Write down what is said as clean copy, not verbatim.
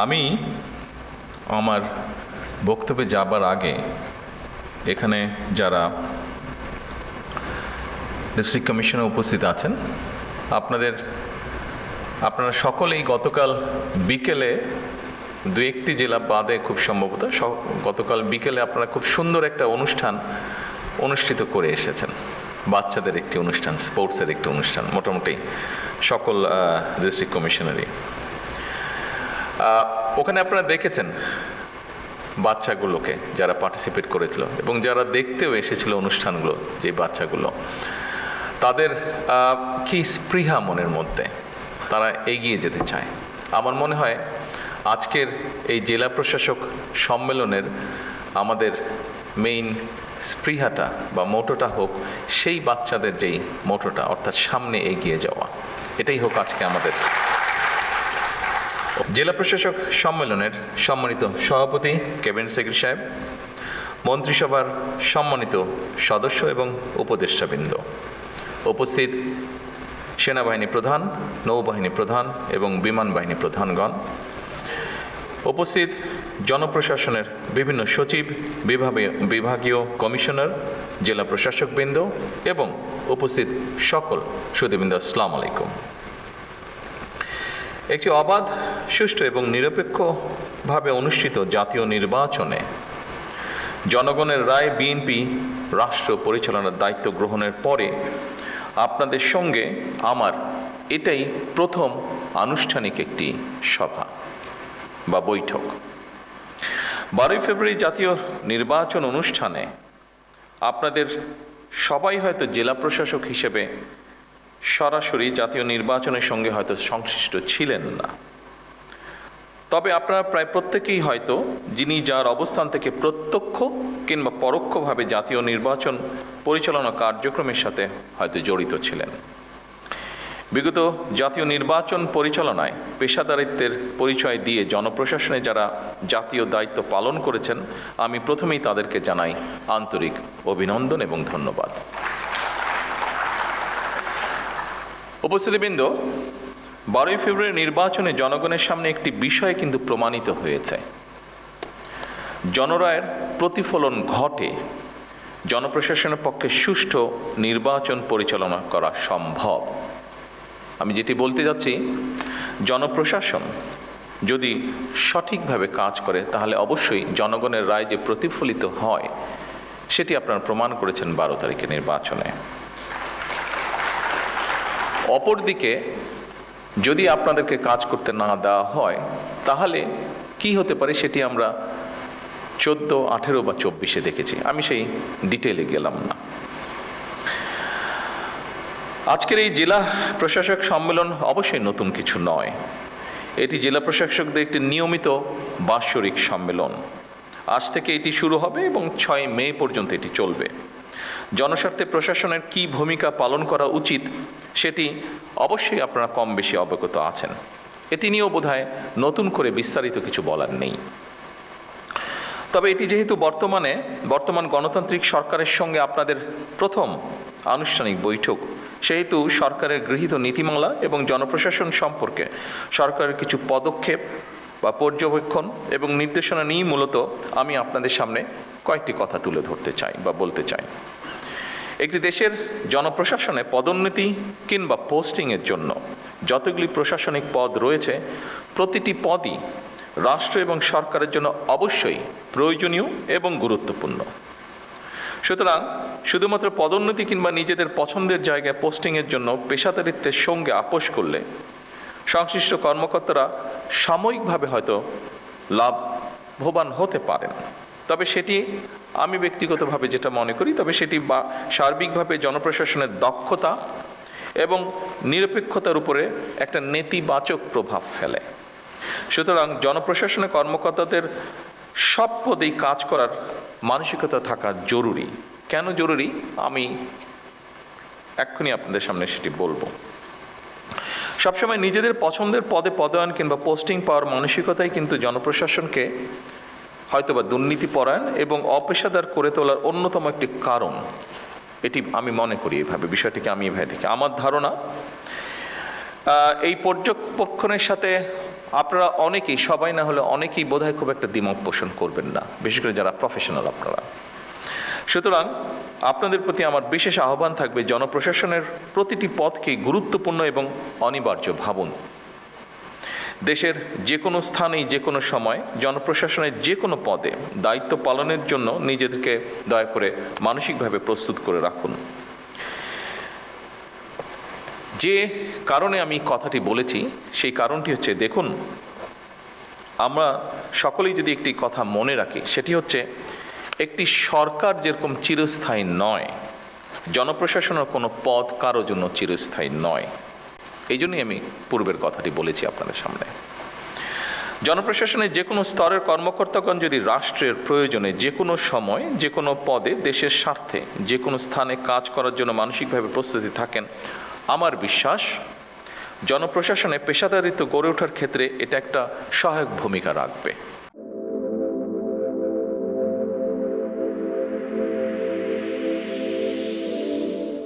আমি আমার বক্তব্যে যাবার আগে এখানে যারা ডিস্ট্রিক্ট কমিশনে উপস্থিত আছেন আপনারা সকলেই গতকাল বিকেলে দু একটি জেলা বাদে খুব সম্ভবত গতকাল বিকেলে আপনারা খুব সুন্দর একটা অনুষ্ঠান অনুষ্ঠিত করে এসেছেন। বাচ্চাদের একটি অনুষ্ঠান, স্পোর্টসের একটি অনুষ্ঠান, মোটামুটি সকল ডিস্ট্রিক্ট কমিশনারই। ওখানে আপনারা দেখেছেন বাচ্চাগুলোকে যারা পার্টিসিপেট করেছিল এবং যারা দেখতেও এসেছিল অনুষ্ঠানগুলো, যে বাচ্চাগুলো, তাদের কি স্পৃহা মনের মধ্যে, তারা এগিয়ে যেতে চায়। আমার মনে হয় আজকের এই জেলা প্রশাসক সম্মেলনের আমাদের মেইন স্পৃহাটা বা মোটোটা হোক সেই বাচ্চাদের যেই মোটোটা, অর্থাৎ সামনে এগিয়ে যাওয়া, এটাই হোক আজকে আমাদের। জেলা প্রশাসক সম্মেলনের সম্মানিত সভাপতি ক্যাবিনেট সেক্রেটারি সাহেব, মন্ত্রিসভার সম্মানিত সদস্য এবং উপদেষ্টাবৃন্দ, উপস্থিত সেনাবাহিনী প্রধান, নৌবাহিনী প্রধান এবং বিমান বাহিনী প্রধানগণ, উপস্থিত জনপ্রশাসনের বিভিন্ন সচিব, বিভাগীয় কমিশনার, জেলা প্রশাসকবৃন্দ এবং উপস্থিত সকল সুধীবৃন্দ, আসসালামু আলাইকুম। একটি অবাধ, সুষ্ঠু এবং নিরপেক্ষভাবে অনুষ্ঠিত জাতীয় নির্বাচনে জনগণের রায় বিএনপি রাষ্ট্র পরিচালনার দায়িত্ব গ্রহণের পরে আপনাদের সঙ্গে আমার এটাই প্রথম আনুষ্ঠানিক একটি সভা বা বৈঠক। 12 ফেব্রুয়ারি জাতীয় নির্বাচন অনুষ্ঠানে আপনাদের সবাই হয়তো জেলা প্রশাসক হিসেবে সরাসরি জাতীয় নির্বাচনের সঙ্গে হয়তো সংশ্লিষ্ট ছিলেন না, তবে আপনারা প্রায় প্রত্যেকেই হয়তো যিনি যার অবস্থান থেকে প্রত্যক্ষ কিংবা পরোক্ষভাবে জাতীয় নির্বাচন পরিচালনা কার্যক্রমের সাথে হয়তো জড়িত ছিলেন। বিগত জাতীয় নির্বাচন পরিচালনায় পেশাদারিত্বের পরিচয় দিয়ে জনপ্রশাসনে যারা জাতীয় দায়িত্ব পালন করেছেন, আমি প্রথমেই তাদেরকে জানাই আন্তরিক অভিনন্দন এবং ধন্যবাদ। উপস্থিতিবৃন্দ, 12 ফেব্রুয়ারি নির্বাচনে জনগণের সামনে একটি বিষয় কিন্তু প্রমাণিত হয়েছে। জনরায়ের প্রতিফলন ঘটে, জনপ্রশাসনের পক্ষে সুষ্ঠু নির্বাচন পরিচালনা করা সম্ভব। আমি যেটি বলতে যাচ্ছি, জনপ্রশাসন যদি সঠিকভাবে কাজ করে তাহলে অবশ্যই জনগণের রায় যে প্রতিফলিত হয় সেটি আপনারা প্রমাণ করেছেন 12 তারিখের নির্বাচনে। অপরদিকে যদি আপনাদেরকে কাজ করতে না দেওয়া হয় তাহলে কি হতে পারে সেটি আমরা 14, 18 বা 24-এ দেখেছি। আমি সেই ডিটেলে গেলাম না। আজকের এই জেলা প্রশাসক সম্মেলন অবশ্যই নতুন কিছু নয়। এটি জেলা প্রশাসকদের একটি নিয়মিত বাৎসরিক সম্মেলন। আজ থেকে এটি শুরু হবে এবং 6 মে পর্যন্ত এটি চলবে। জনস্বার্থে প্রশাসনের কি ভূমিকা পালন করা উচিত সেটি অবশ্যই আপনারা কম বেশি অবগত আছেন। এটি নিয়েও বোধহয় নতুন করে বিস্তারিত কিছু বলার নেই। তবে এটি যেহেতু বর্তমান গণতান্ত্রিক সরকারের সঙ্গে আপনাদের প্রথম আনুষ্ঠানিক বৈঠক, সেহেতু সরকারের গৃহীত নীতিমালা এবং জনপ্রশাসন সম্পর্কে সরকারের কিছু পদক্ষেপ বা পর্যবেক্ষণ এবং নির্দেশনা নিয়ে মূলত আমি আপনাদের সামনে কয়েকটি কথা তুলে ধরতে চাই বা বলতে চাই। একটি দেশের জনপ্রশাসনে পদোন্নতি কিংবা পোস্টিংয়ের জন্য যতগুলি প্রশাসনিক পদ রয়েছে, প্রতিটি পদই রাষ্ট্র এবং সরকারের জন্য অবশ্যই প্রয়োজনীয় এবং গুরুত্বপূর্ণ। সুতরাং শুধুমাত্র পদোন্নতি কিংবা নিজেদের পছন্দের জায়গায় পোস্টিংয়ের জন্য পেশাদারিত্বের সঙ্গে আপোষ করলে সংশ্লিষ্ট কর্মকর্তারা সাময়িকভাবে হয়তো লাভবান হতে পারেন, তবে সেটি আমি ব্যক্তিগতভাবে যেটা মনে করি, তবে সেটি বা সার্বিকভাবে জনপ্রশাসনের দক্ষতা এবং নিরপেক্ষতার উপরে একটা নেতিবাচক প্রভাব ফেলে। সুতরাং জনপ্রশাসনের কর্মকর্তাদের সব পদেই কাজ করার মানসিকতা থাকা জরুরি। কেন জরুরি আমি এক্ষুনি আপনাদের সামনে সেটি বলবো। সবসময় নিজেদের পছন্দের পদে পদায়ন কিংবা পোস্টিং পাওয়ার মানসিকতাই কিন্তু জনপ্রশাসনকে হয়তোবা দুর্নীতিপরায়ণ এবং অপেশাদার করে তোলার অন্যতম একটি কারণ। এটি আমি মনে করি এইভাবে, বিষয়টিকে আমি এভাবে দেখি। আমার ধারণা এই পর্যবেক্ষণের সাথে আপনারা অনেকেই, সবাই না হলে অনেকেই বোধহয় খুব একটা দ্বিমত পোষণ করবেন না, বিশেষ করে যারা প্রফেশনাল আপনারা। সুতরাং আপনাদের প্রতি আমার বিশেষ আহ্বান থাকবে, জনপ্রশাসনের প্রতিটি পদকে গুরুত্বপূর্ণ এবং অনিবার্য ভাবুন। দেশের যে কোনো স্থানেই যে কোনো সময় জনপ্রশাসনের যে কোনো পদে দায়িত্ব পালনের জন্য নিজেদেরকে দয়া করে মানসিকভাবে প্রস্তুত করে রাখুন। যে কারণে আমি কথাটি বলেছি সেই কারণটি হচ্ছে, দেখুন, আমরা সকলেই যদি একটি কথা মনে রাখি, সেটি হচ্ছে একটি সরকার যেরকম চিরস্থায়ী নয়, জনপ্রশাসনের কোনো পদ কারো জন্য চিরস্থায়ী নয়। এই জন্যই আমি পূর্বের কথাটি বলেছি আপনাদের সামনে। জনপ্রশাসনের যে কোনো স্তরের কর্মকর্তাগণ যদি রাষ্ট্রের প্রয়োজনে যে কোনো সময় যে কোনো পদে দেশের স্বার্থে যে কোনো স্থানে কাজ করার জন্য মানসিকভাবে প্রস্তুতি থাকেন, আমার বিশ্বাস জনপ্রশাসনে পেশাদারিত্ব গড়ে ওঠার ক্ষেত্রে এটা একটা সহায়ক ভূমিকা রাখবে।